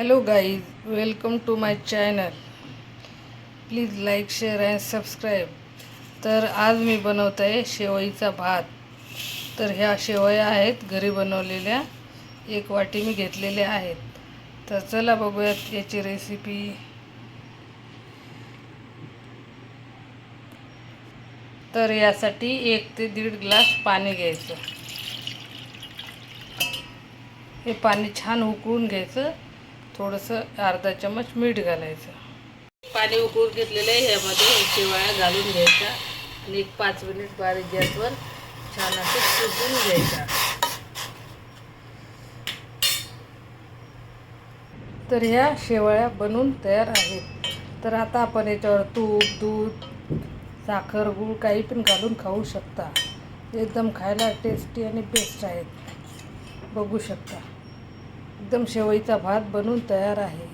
Hello guys, welcome to my channel. Please like, share and subscribe. तर आज मी बनवत आहे शेवईचा भात. तर ह्या शेवया आहेत घरी बनवलेल्या, 1 वाटी मी घेतलेल्या आहेत. तर चला बघूयात याची रेसिपी. तर यासाठी 1 ते 1.5 ग्लास पाणी घ्यायचं. हे पाणी छान उकळून घ्यायचं. थोडंसं अर्धा चमच मीठ घालायचं. पाणी उकळून घेतलेलं आहे. ह्यामध्ये शेवया घालून घ्यायच्या आणि 5 मिनिट बारीक गॅसवर छान असं शिजवून घ्यायचा. तर ह्या शेवया बनवून तयार आहेत. तर आता आपण याच्यावर तूप, दूध, साखर, गूळ काही पण घालून खाऊ शकता. एकदम खायला टेस्टी आणि बेस्ट आहेत. बघू शकता, एकदम शेवईचा भात बनवून तयार आहे.